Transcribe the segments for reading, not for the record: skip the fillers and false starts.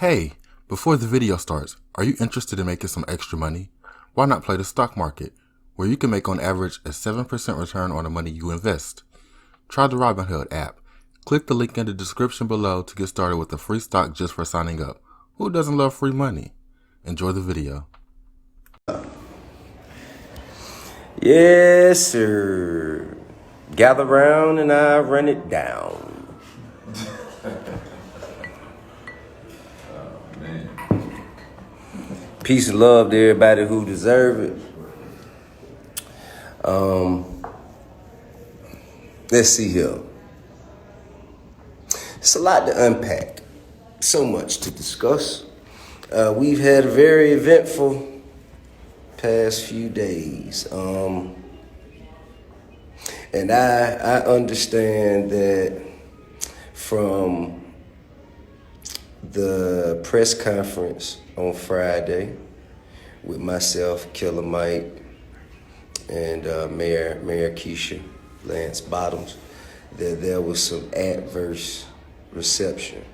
Hey, before the video starts, are you interested in making some extra money? Why not play the stock market, where you can make on average a 7% return on the money you invest? Try the Robinhood app. Click the link in the description below to get started with a free stock just for signing up. Who doesn't love free money? Enjoy the video. Yes, sir. Gather round and I run it down. Peace and love to everybody who deserve it. Let's see here. It's a lot to unpack. So much to discuss. We've had a very eventful past few days. And I understand that from the press conference on Friday with myself, Killer Mike, and Mayor Keisha Lance Bottoms, that there was some adverse reception.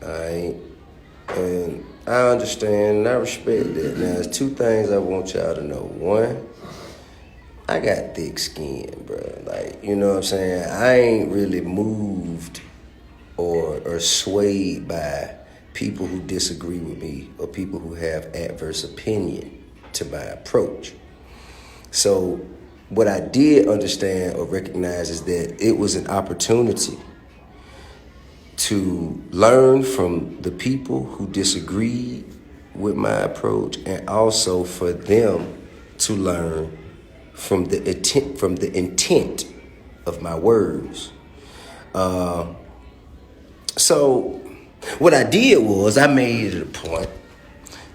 Alright? And I understand and I respect that. Now, there's two things I want y'all to know. One, I got thick skin, bro. Like, you know what I'm saying? I ain't really moved or swayed by people who disagree with me or people who have adverse opinion to my approach. So what I did understand or recognize is that it was an opportunity to learn from the people who disagreed with my approach, and also for them to learn from the intent of my words. So what I did was I made it a point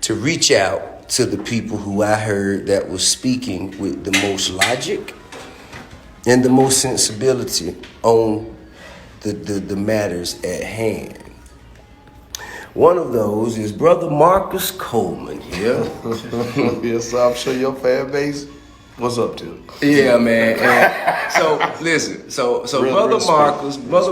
to reach out to the people who I heard that was speaking with the most logic and the most sensibility on the matters at hand. One of those is Brother Marcus Coleman here. Yes, I'm sure your fan base was up to. Yeah, man. And so listen, so Brother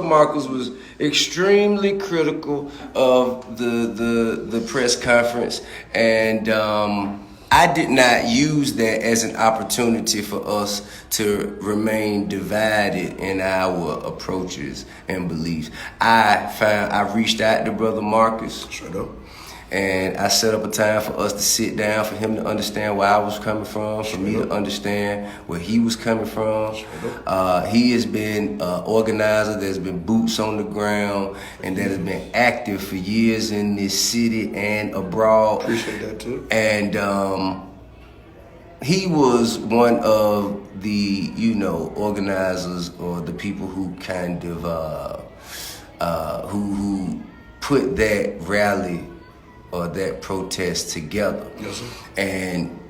Marcus was extremely critical of the press conference, and I did not use that as an opportunity for us to remain divided in our approaches and beliefs. I reached out to Brother Marcus. Straight up. And I set up a time for us to sit down, for him to understand where I was coming from, for me to understand where he was coming from. He has been an organizer that's been boots on the ground and that has been active for years in this city and abroad. Appreciate that too. And he was one of the, organizers or the people who kind of, who put that rally or that protest together. Yes, sir. And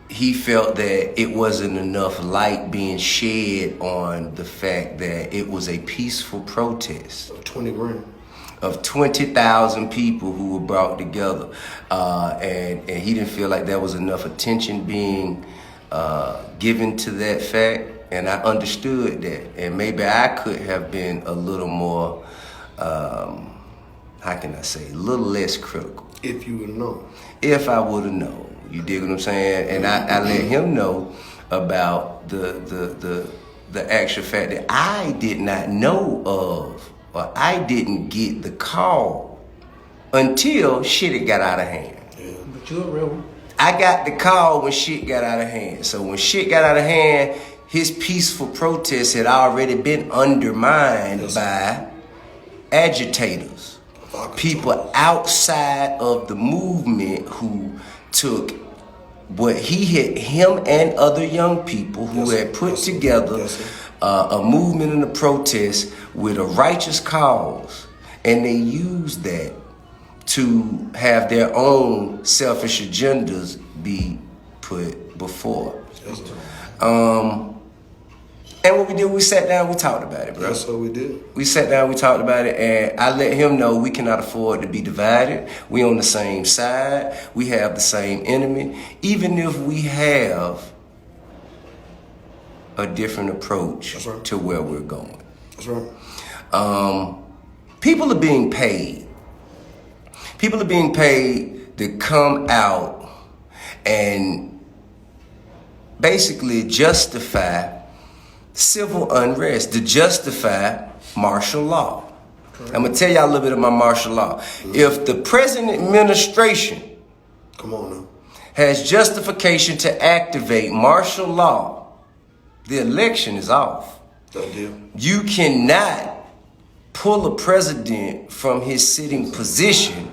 he felt that it wasn't enough light being shed on the fact that it was a peaceful protest. 20 grand. Of 20,000 people who were brought together. And he didn't feel like there was enough attention being given to that fact. And I understood that. And maybe I could have been a little more, a little less critical. If you would know. If I would have known. You dig what I'm saying? And I let him know about the actual fact that I did not know of, or I didn't get the call until shit had got out of hand. Yeah, but you're a real one. I got the call when shit got out of hand. So when shit got out of hand, his peaceful protest had already been undermined by agitators. People outside of the movement who took what him and other young people who had put together a movement and a protest with a righteous cause, and they used that to have their own selfish agendas be put before. And what we did, we sat down, we talked about it, bro. That's what we did. We sat down, we talked about it, and I let him know we cannot afford to be divided. We on the same side. We have the same enemy. Even if we have a different approach to where we're going. That's right. People are being paid People are being paid to come out and basically justify civil unrest, to justify martial law. I'm gonna tell y'all a little bit about martial law. If the present administration has justification to activate martial law, the election is off. You cannot pull a president from his sitting position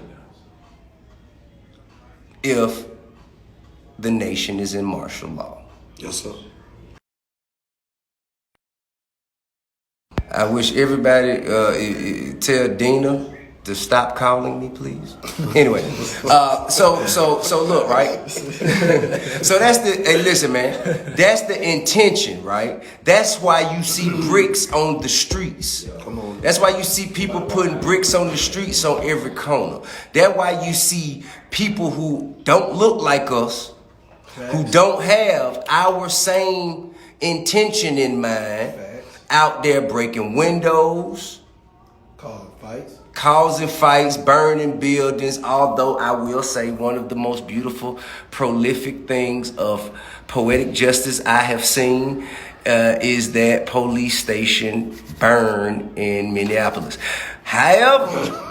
if the nation is in martial law. Yes, sir. I wish everybody tell Dina to stop calling me, please. Anyway, so look, right? So that's the, hey, listen, man, that's the intention, right? That's why you see bricks on the streets. That's why you see people putting bricks on the streets on every corner. That's why you see people who don't look like us, who don't have our same intention in mind, out there breaking windows, causing fights, burning buildings. Although I will say one of the most beautiful, prolific things of poetic justice I have seen is that police station burn in Minneapolis. However,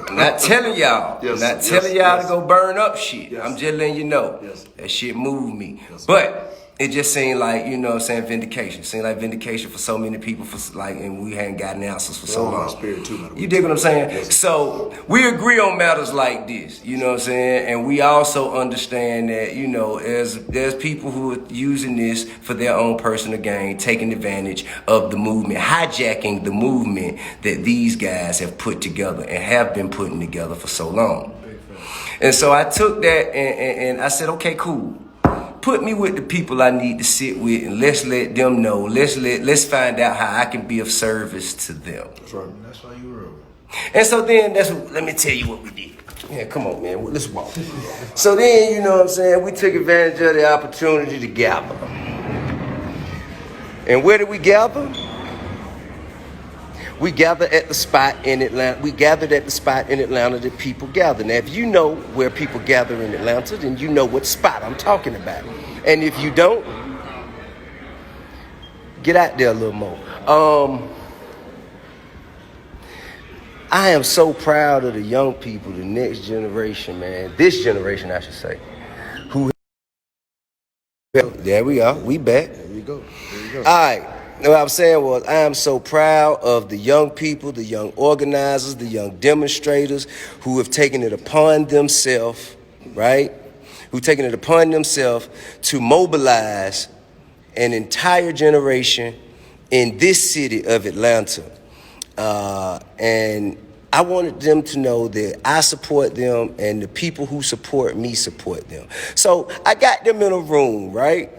I'm not telling y'all, to go burn up shit. I'm just letting you know. That shit moved me. But it just seemed like, you know what I'm saying, vindication. It seemed like vindication for so many people, and we hadn't gotten answers for so long. You dig what I'm saying? So we agree on matters like this, you know what I'm saying? And we also understand that, you know, there's people who are using this for their own personal gain, taking advantage of the movement, hijacking the movement that these guys have put together and have been putting together for so long. And so I took that and I said, okay, cool. Put me with the people I need to sit with, and let's let them know. Let's find out how I can be of service to them. That's right. That's why you were. And so then let me tell you what we did. Yeah, come on, man. Let's walk. So then, you know what I'm saying, we took advantage of the opportunity to gather. And where did we gather? We gathered at the spot in Atlanta. We gathered at the spot in Atlanta that people gather. Now, if you know where people gather in Atlanta, then you know what spot I'm talking about. And if you don't, get out there a little more. I am so proud of the young people, the next generation, man. This generation, I should say. There we are. We back. There you go. All right. What I'm saying was, I am so proud of the young people, the young organizers, the young demonstrators who have taken it upon themselves, right? Who've taken it upon themselves to mobilize an entire generation in this city of Atlanta. And I wanted them to know that I support them and the people who support me support them. So I got them in a room, right?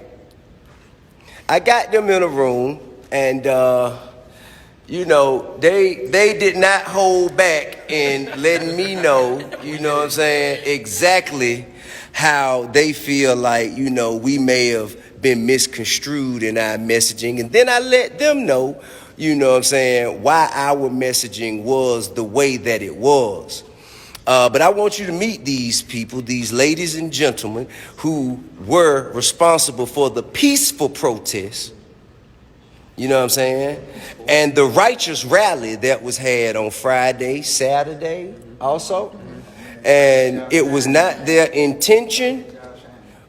I got them in a room, and you know, they did not hold back in letting me know, you know what I'm saying, exactly how they feel like, you know, we may have been misconstrued in our messaging. And then I let them know, you know what I'm saying, why our messaging was the way that it was. But I want you to meet these people, these ladies and gentlemen who were responsible for the peaceful protest, you know what I'm saying, and the righteous rally that was had on Friday, Saturday also. And it was not their intention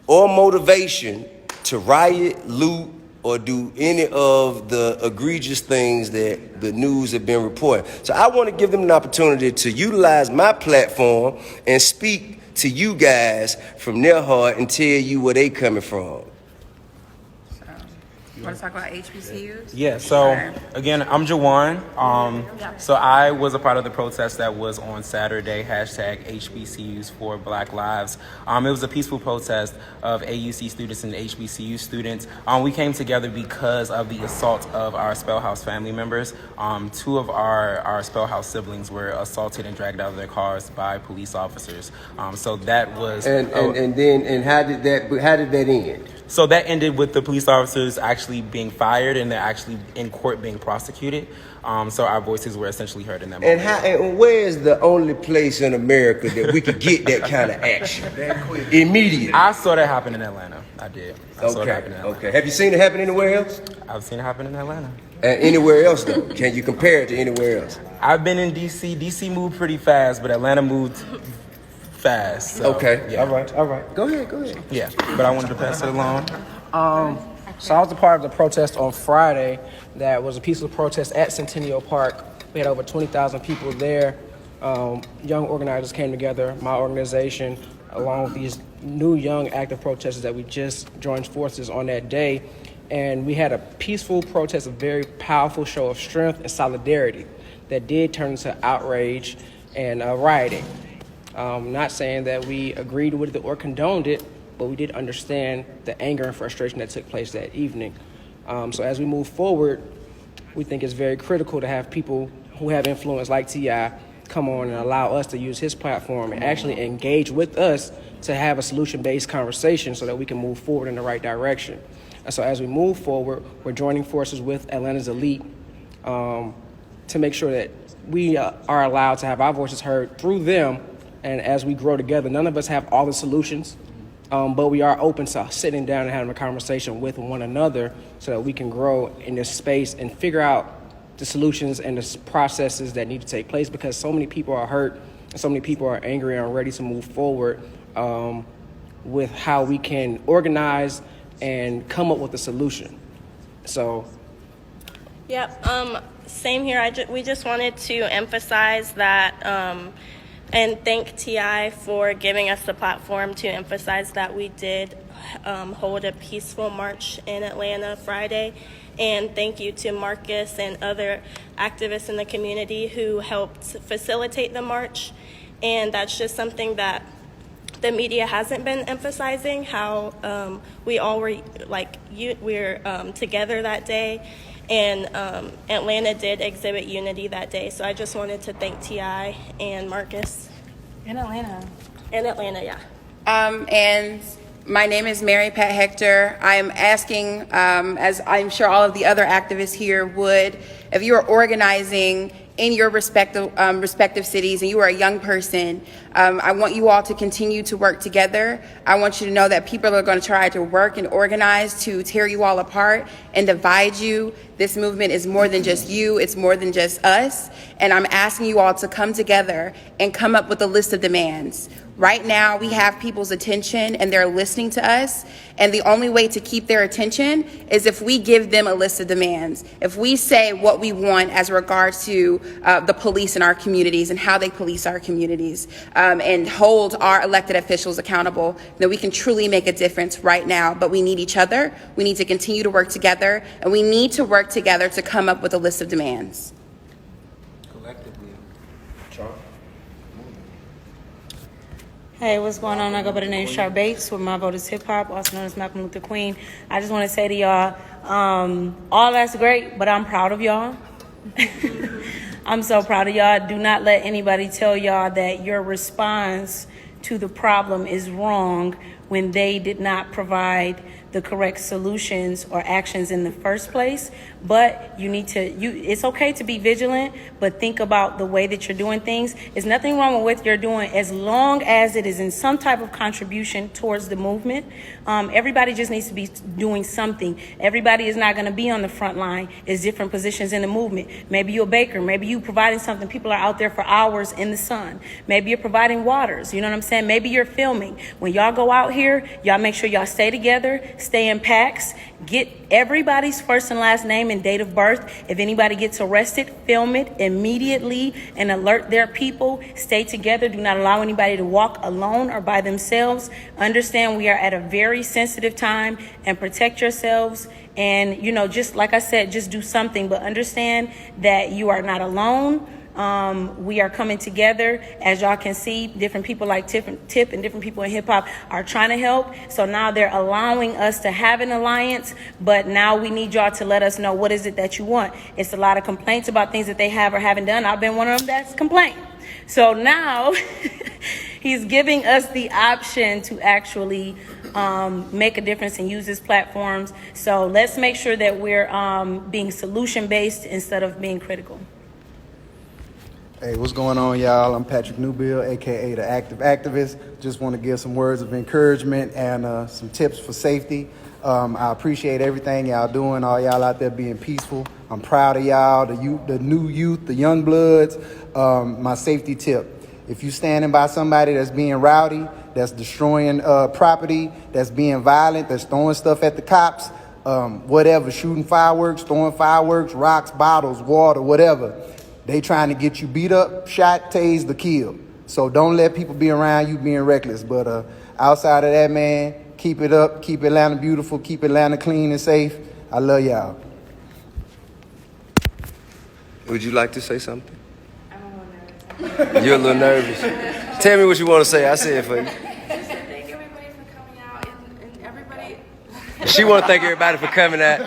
or motivation to riot, loot, or do any of the egregious things that the news have been reporting. So I want to give them an opportunity to utilize my platform and speak to you guys from their heart and tell you where they coming from. You want to talk about HBCUs? Yeah, so again, I'm Jawan. So I was a part of the protest that was on Saturday, hashtag HBCUs for Black Lives. It was a peaceful protest of AUC students and HBCU students. We came together because of the assault of our Spellhouse family members. Two of our Spellhouse siblings were assaulted and dragged out of their cars by police officers. So that was... And how did that end? So that ended with the police officers actually actually being fired and they're actually in court being prosecuted. So our voices were essentially heard in that moment. And where is the only place in America that we could get that kind of action immediately? I saw that happen in Atlanta. I did. I saw it happen in Atlanta. Okay. Have you seen it happen anywhere else? I've seen it happen in Atlanta. And anywhere else though? Can you compare it to anywhere else? I've been in DC. DC moved pretty fast, but Atlanta moved fast. So, Okay. Yeah. All right. Go ahead. Yeah. But I wanted to pass it along. So I was a part of the protest on Friday that was a peaceful protest at Centennial Park. We had over 20,000 people there. Young organizers came together, my organization, along with these new young active protesters that we just joined forces on that day. And we had a peaceful protest, a very powerful show of strength and solidarity that did turn into outrage and rioting. Not saying that we agreed with it or condoned it, but we did understand the anger and frustration that took place that evening. So as we move forward, we think it's very critical to have people who have influence like T.I. come on and allow us to use his platform and actually engage with us to have a solution-based conversation so that we can move forward in the right direction. And so as we move forward, we're joining forces with Atlanta's elite to make sure that we are allowed to have our voices heard through them. And as we grow together, none of us have all the solutions, but we are open to sitting down and having a conversation with one another so that we can grow in this space and figure out the solutions and the processes that need to take place, because so many people are hurt and so many people are angry and ready to move forward with how we can organize and come up with a solution. So. Yep. Same here. We just wanted to emphasize that and thank T.I. for giving us the platform to emphasize that we did hold a peaceful march in Atlanta Friday. And thank you to Marcus and other activists in the community who helped facilitate the march. And that's just something that the media hasn't been emphasizing, how we all were we're together that day. And Atlanta did exhibit unity that day. So I just wanted to thank T.I. and Marcus. In Atlanta. In Atlanta, yeah. And my name is Mary Pat Hector. I am asking, as I'm sure all of the other activists here would, if you are organizing in your respective cities and you are a young person, I want you all to continue to work together. I want you to know that people are going to try to work and organize to tear you all apart and divide you. This movement is more than just you. It's more than just us. And I'm asking you all to come together and come up with a list of demands. Right now, we have people's attention and they're listening to us. And the only way to keep their attention is if we give them a list of demands. If we say what we want as regards to the police in our communities and how they police our communities, and hold our elected officials accountable, then we can truly make a difference right now. But we need each other. We need to continue to work together. And we need to work together to come up with a list of demands. Collectively. Hey, what's going on? I go by the name Sharp Bates with My Vote is Hip Hop, also known as Malcolm Luther Queen. I just want to say to y'all, all that's great, but I'm proud of y'all. I'm so proud of y'all. Do not let anybody tell y'all that your response to the problem is wrong when they did not provide the correct solutions or actions in the first place. But you need to, it's okay to be vigilant, but think about the way that you're doing things. There's nothing wrong with what you're doing as long as it is in some type of contribution towards the movement. Everybody just needs to be doing something. Everybody is not going to be on the front line. It's different positions in the movement. Maybe you're a baker. Maybe you providing something. People are out there for hours in the sun. Maybe you're providing waters. You know what I'm saying? Maybe you're filming. When y'all go out here, y'all make sure y'all stay together, stay in packs, get everybody's first and last name and date of birth. If anybody gets arrested, film it immediately and alert their people. Stay together. Do not allow anybody to walk alone or by themselves. Understand we are at a very sensitive time, and protect yourselves. And, you know, just like I said, just do something, but understand that you are not alone. We are coming together. As y'all can see, different people like Tip and different people in hip hop are trying to help. So now they're allowing us to have an alliance, but now we need y'all to let us know what is it that you want. It's a lot of complaints about things that they have or haven't done. I've been one of them that's complained. So now he's giving us the option to actually make a difference and use these platforms. So let's make sure that we're being solution-based instead of being critical. Hey, what's going on, y'all? I'm Patrick Newbill, aka the Active Activist. Just want to give some words of encouragement and some tips for safety. I appreciate everything y'all doing, all y'all out there being peaceful. I'm proud of y'all, the new youth, the young bloods. My safety tip: if you standing by somebody that's being rowdy, that's destroying property, that's being violent, that's throwing stuff at the cops, whatever, shooting fireworks, throwing fireworks, rocks, bottles, water, whatever. They trying to get you beat up, shot, tased, or killed. So don't let people be around you being reckless. But outside of that, man, keep it up, keep Atlanta beautiful, keep Atlanta clean and safe. I love y'all. Would you like to say something? I'm a little nervous. You're a little nervous. Tell me what you want to say. I say it for you. Thank everybody for coming out and everybody. She want to thank everybody for coming out.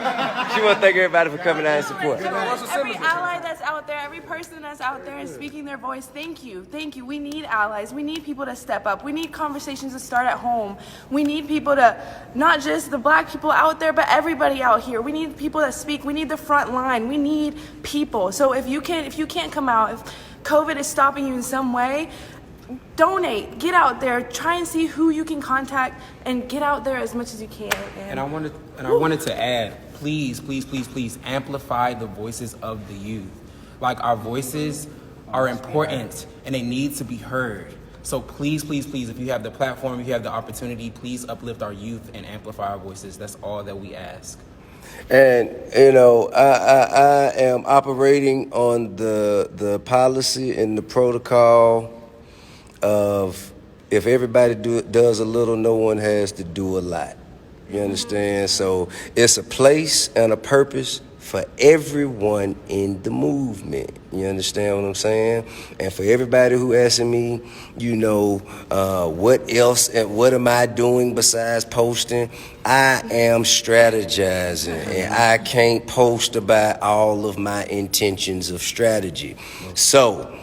She want to thank everybody for coming out and support. Every ally that's out there, every person that's out there and speaking their voice, thank you. Thank you. We need allies. We need people to step up. We need conversations to start at home. We need people to, not just the black people out there, but everybody out here. We need people that speak. We need the front line. We need people. So if you can't come out, if COVID is stopping you in some way, donate, get out there, try and see who you can contact, and get out there as much as you can. And I wanted to add, please amplify the voices of the youth. Like, our voices are important and they need to be heard. So please, if you have the platform, if you have the opportunity, please uplift our youth and amplify our voices. That's all that we ask. And, you know, I am operating on the policy and the protocol of if everybody does a little, no one has to do a lot. You understand? So it's a place and a purpose for everyone in the movement. You understand what I'm saying? And for everybody who asking me, you know, what else and what am I doing besides posting? I am strategizing, and I can't post about all of my intentions of strategy. So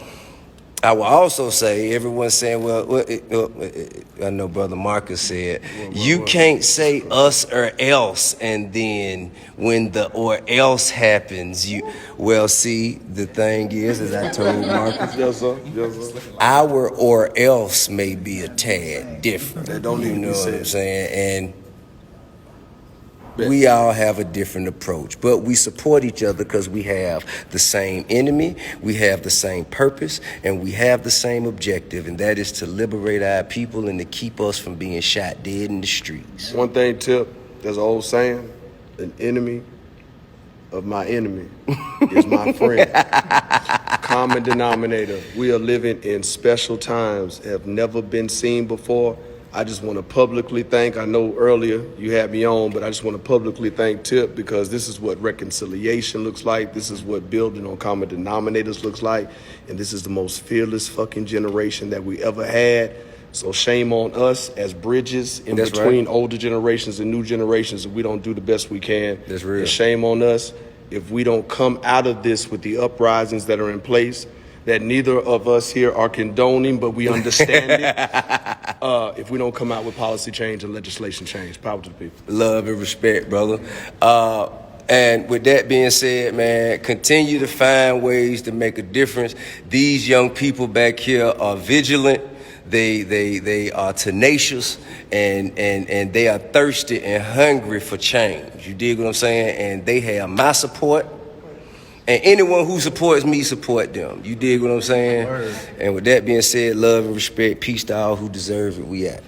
I will also say, everyone's saying, well, I know Brother Marcus said, you can't say us or else, and then when the or else happens, see, the thing is, as I told Marcus, Yes, sir. Yes, sir. our or else may be a tad different. That don't You need to know be what said. I'm saying? And we all have a different approach, but we support each other because we have the same enemy, we have the same purpose, and we have the same objective, and that is to liberate our people and to keep us from being shot dead in the streets. One thing, Tip, there's an old saying, an enemy of my enemy is my friend. Common denominator. We are living in special times, have never been seen before. I just want to publicly thank, I know earlier you had me on, but I just want to publicly thank Tip, because this is what reconciliation looks like. This is what building on common denominators looks like. And this is the most fearless fucking generation that we ever had. So shame on us as bridges in between older generations and new generations if we don't do the best we can. That's real. And shame on us if we don't come out of this with the uprisings that are in place, that neither of us here are condoning, but we understand it. If we don't come out with policy change and legislation change. Power to the people. Love and respect, brother. And with that being said, man, continue to find ways to make a difference. These young people back here are vigilant. They are tenacious, and they are thirsty and hungry for change. You dig what I'm saying? And they have my support. And anyone who supports me, support them. You dig what I'm saying? Word. And with that being said, love and respect. Peace to all who deserve it. We out.